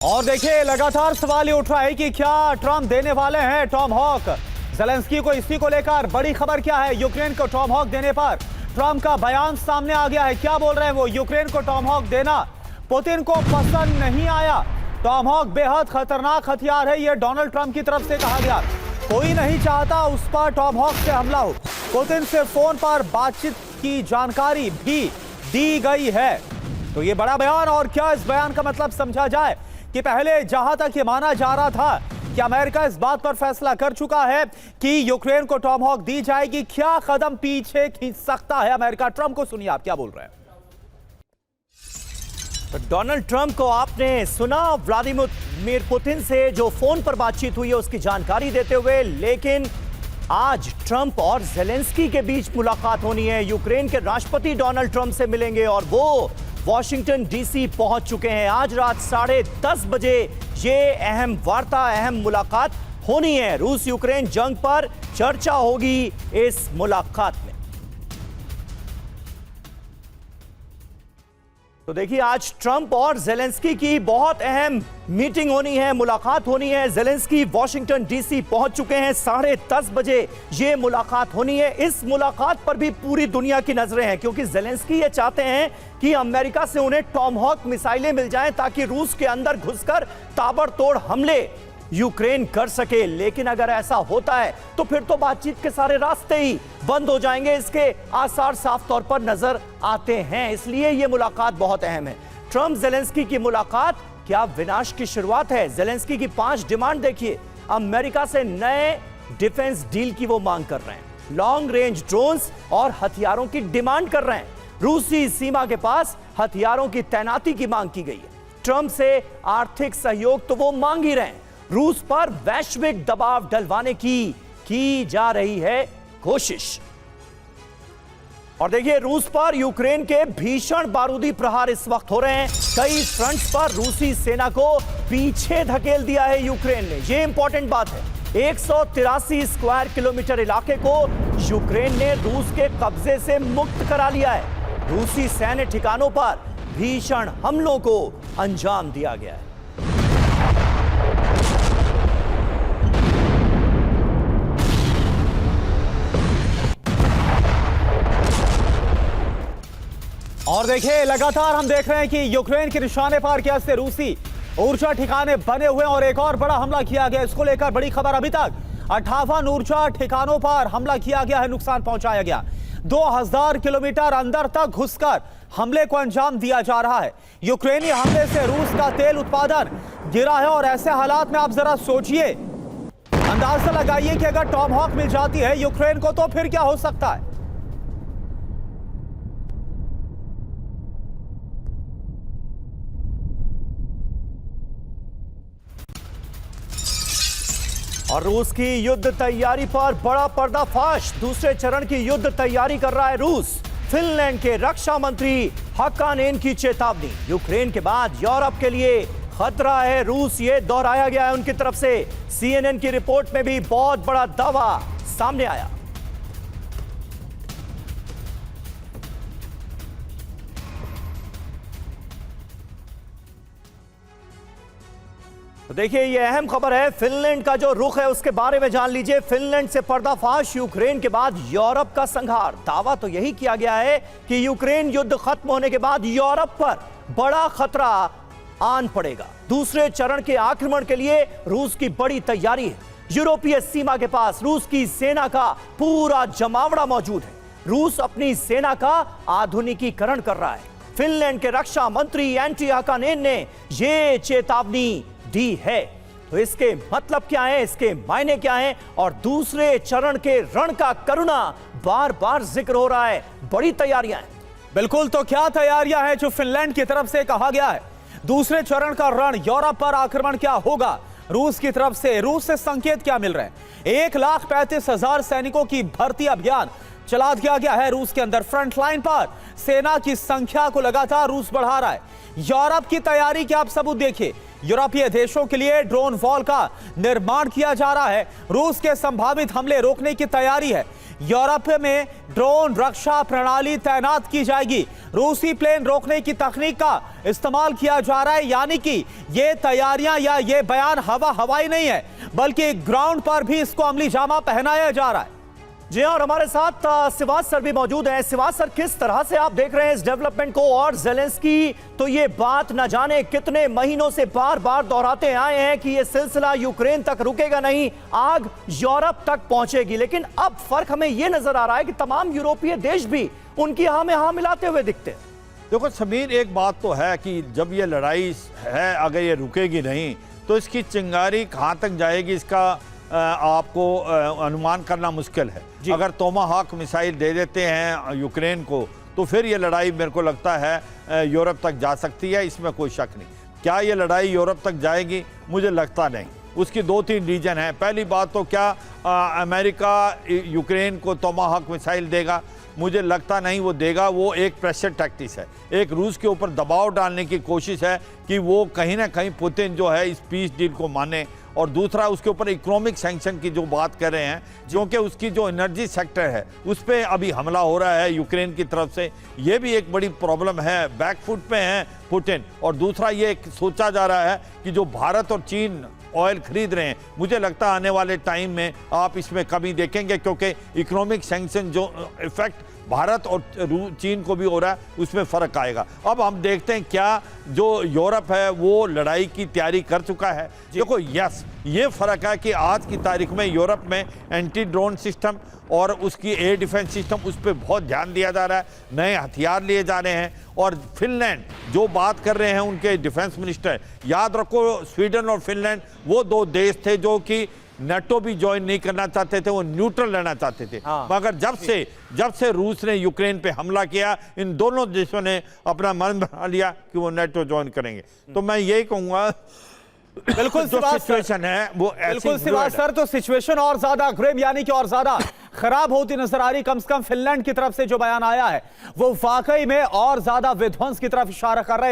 और देखिए लगातार सवाल ये उठ रहा है कि क्या ट्रंप देने वाले हैं टॉम हॉक ज़ेलेंस्की को। इसी को लेकर बड़ी खबर क्या है, यूक्रेन को टॉम हॉक देने पर ट्रंप का बयान सामने आ गया है। क्या बोल रहे हैं वो, यूक्रेन को टॉम हॉक देना पुतिन को पसंद नहीं आया। टॉम हॉक बेहद खतरनाक हथियार है, यह डोनाल्ड ट्रंप की तरफ से कहा गया। कोई नहीं चाहता उस पर टॉम हॉक से हमला हो। पुतिन से फोन पर बातचीत की जानकारी भी दी गई है। तो ये बड़ा बयान, और क्या इस बयान का मतलब समझा जाए कि पहले जहां तक ये माना जा रहा था कि अमेरिका इस बात पर फैसला कर चुका है कि यूक्रेन को टॉम हॉक दी जाएगी, क्या कदम पीछे खींच सकता है अमेरिका? ट्रंप को सुनिए आप क्या बोल रहे हैं। तो डोनाल्ड ट्रंप को आपने सुना व्लादिमीर पुतिन से जो फोन पर बातचीत हुई है उसकी जानकारी देते हुए, लेकिन आज ट्रंप और ज़ेलेंस्की के बीच मुलाकात होनी है। यूक्रेन के राष्ट्रपति डोनाल्ड ट्रंप से मिलेंगे और वो वॉशिंगटन डीसी पहुंच चुके हैं। आज रात 10:30 बजे ये अहम वार्ता, अहम मुलाकात होनी है। रूस यूक्रेन जंग पर चर्चा होगी इस मुलाकात में। तो देखिए, आज ट्रंप और ज़ेलेंस्की की बहुत अहम मीटिंग होनी है, मुलाकात होनी है। ज़ेलेंस्की वॉशिंगटन डीसी पहुंच चुके हैं। 10:30 बजे ये मुलाकात होनी है। इस मुलाकात पर भी पूरी दुनिया की नजरें हैं, क्योंकि ज़ेलेंस्की ये चाहते हैं कि अमेरिका से उन्हें टॉम हॉक मिसाइलें मिल जाएं ताकि रूस के अंदर घुसकर ताबड़तोड़ हमले यूक्रेन कर सके। लेकिन अगर ऐसा होता है तो फिर तो बातचीत के सारे रास्ते ही बंद हो जाएंगे। इसके आसार साफ तौर पर नजर आते हैं। इसलिए यह मुलाकात बहुत अहम है। ट्रंप ज़ेलेंस्की की मुलाकात क्या विनाश की शुरुआत है? ज़ेलेंस्की की 5 डिमांड देखिए। अमेरिका से नए डिफेंस डील की वो मांग कर रहे हैं। लॉन्ग रेंज ड्रोन्स और हथियारों की डिमांड कर रहे हैं। रूसी सीमा के पास हथियारों की तैनाती की मांग की गई है। ट्रंप से आर्थिक सहयोग तो वो मांग ही रहे हैं। रूस पर वैश्विक दबाव डलवाने की जा रही है कोशिश। और देखिए, रूस पर यूक्रेन के भीषण बारूदी प्रहार इस वक्त हो रहे हैं। कई फ्रंट्स पर रूसी सेना को पीछे धकेल दिया है यूक्रेन ने। यह इंपॉर्टेंट बात है। 183 स्क्वायर किलोमीटर इलाके को यूक्रेन ने रूस के कब्जे से मुक्त करा लिया है। रूसी सैन्य ठिकानों पर भीषण हमलों को अंजाम दिया गया है। और देखिए, लगातार हम देख रहे हैं कि यूक्रेन के निशाने पर कैसे रूसी ऊर्जा ठिकाने बने हुए हैं और एक और बड़ा हमला किया गया। इसको लेकर बड़ी खबर, अभी तक 58 ऊर्जा ठिकानों पर हमला किया गया है, नुकसान पहुंचाया गया। 2000 किलोमीटर अंदर तक घुसकर हमले को अंजाम दिया जा रहा है। यूक्रेनी हमले से रूस का तेल उत्पादन गिरा है और ऐसे हालात में आप जरा सोचिए, अंदाजा लगाइए कि अगर टॉम हॉक मिल जाती है यूक्रेन को तो फिर क्या हो सकता है। और रूस की युद्ध तैयारी पर बड़ा पर्दाफाश। दूसरे चरण की युद्ध तैयारी कर रहा है रूस। फिनलैंड के रक्षा मंत्री हक्कानेन की चेतावनी। यूक्रेन के बाद यूरोप के लिए खतरा है रूस, ये दोहराया गया है उनकी तरफ से। सीएनएन की रिपोर्ट में भी बहुत बड़ा दावा सामने आया। तो देखिए, ये अहम खबर है। फिनलैंड का जो रुख है उसके बारे में जान लीजिए। फिनलैंड से पर्दाफाश, यूक्रेन के बाद यूरोप का संहार। दावा तो यही किया गया है कि यूक्रेन युद्ध खत्म होने के बाद यूरोप पर बड़ा खतरा आन पड़ेगा। दूसरे चरण के आक्रमण के लिए रूस की बड़ी तैयारी है। यूरोपीय सीमा के पास रूस की सेना का पूरा जमावड़ा मौजूद है। रूस अपनी सेना का आधुनिकीकरण कर रहा है। फिनलैंड के रक्षा मंत्री एंटी हक्कानेन ने यह चेतावनी दी है। तो इसके मतलब क्या है, इसके मायने क्या हैं, और दूसरे चरण के रण का करुणा बार बार जिक्र हो रहा है। बड़ी तैयारियां हैं। बिल्कुल, तो क्या तैयारियां हैं जो फिनलैंड की तरफ से कहा गया है? दूसरे चरण का रण, यूरोप पर आक्रमण क्या होगा रूस की तरफ से? रूस से संकेत क्या मिल रहे हैं? 1,35,000 सैनिकों की भर्ती अभियान चला दिया गया है रूस के अंदर। फ्रंटलाइन पर सेना की संख्या को लगातार रूस बढ़ा रहा है। यूरोप की तैयारी के आप सबूत देखिए। यूरोपीय देशों के लिए ड्रोन वॉल का निर्माण किया जा रहा है। रूस के संभावित हमले रोकने की तैयारी है। यूरोप में ड्रोन रक्षा प्रणाली तैनात की जाएगी। रूसी प्लेन रोकने की तकनीक का इस्तेमाल किया जा रहा है, यानी कि ये तैयारियां या ये बयान हवाई नहीं है, बल्कि ग्राउंड पर भी इसको अमली जामा पहनाया जा रहा है। जी हाँ, और हमारे साथ सिवाज सर भी मौजूद हैं। सिवाज सर, किस तरह से आप देख रहे हैं इस डेवलपमेंट को? और ज़ेलेंस्की तो ये बात न जाने कितने महीनों से बार बार दोहराते आए हैं कि ये सिलसिला यूक्रेन तक रुकेगा नहीं, आग यूरोप तक पहुंचेगी, लेकिन अब फर्क हमें ये नजर आ रहा है कि तमाम यूरोपीय देश भी उनकी हाँ में हाँ मिलाते हुए दिखते हैं। देखो समीर, एक बात तो है कि जब ये लड़ाई है, अगर ये रुकेगी नहीं तो इसकी चिंगारी कहाँ तक जाएगी, इसका आपको अनुमान करना मुश्किल है। अगर टोमाहॉक मिसाइल दे देते हैं यूक्रेन को तो फिर ये लड़ाई मेरे को लगता है यूरोप तक जा सकती है, इसमें कोई शक नहीं। क्या ये लड़ाई यूरोप तक जाएगी? मुझे लगता नहीं। उसकी 2-3 रीजन हैं। पहली बात तो क्या अमेरिका यूक्रेन को टोमाहॉक मिसाइल देगा? मुझे लगता नहीं वो देगा। वो एक प्रेशर टैक्टिक्स है, एक रूस के ऊपर दबाव डालने की कोशिश है कि वो कहीं ना कहीं पुतिन जो है इस पीस डील को माने। और दूसरा, उसके ऊपर इकोनॉमिक सैंक्शन की जो बात कर रहे हैं, क्योंकि उसकी जो एनर्जी सेक्टर है उस पर अभी हमला हो रहा है यूक्रेन की तरफ से, ये भी एक बड़ी प्रॉब्लम है। बैकफुट पे है पुतिन। और दूसरा, ये सोचा जा रहा है कि जो भारत और चीन ऑयल खरीद रहे हैं, मुझे लगता है आने वाले टाइम में आप इसमें कमी देखेंगे, क्योंकि इकोनॉमिक सैंक्शन जो इफेक्ट भारत और चीन को भी हो रहा है उसमें फ़र्क आएगा। अब हम देखते हैं क्या जो यूरोप है वो लड़ाई की तैयारी कर चुका है। देखो यस, ये फ़र्क है कि आज की तारीख में यूरोप में एंटी ड्रोन सिस्टम और उसकी एयर डिफेंस सिस्टम, उस पर बहुत ध्यान दिया जा रहा है। नए हथियार लिए जा रहे हैं। और फिनलैंड जो बात कर रहे हैं उनके डिफेंस मिनिस्टर, याद रखो स्वीडन और फिनलैंड वो 2 देश थे जो कि नेटो भी ज्वाइन नहीं करना चाहते थे, वो न्यूट्रल रहना चाहते थे। मगर जब से रूस ने यूक्रेन पे हमला किया, इन दोनों देशों ने अपना मन बना लिया कि वो नेटो ज्वाइन करेंगे। तो मैं यही कहूंगा, बिल्कुल जो सिचुएशन है वो बिल्कुल सिवाज सर, तो सिचुएशन और ज्यादा ग्रेम यानी कि और ज्यादा खराब होती नजर आ रही। कम से कम फिनलैंड की तरफ से जो बयान आया है वो वाकई में और ज्यादा विध्वंस की तरफ इशारा कर रहा है।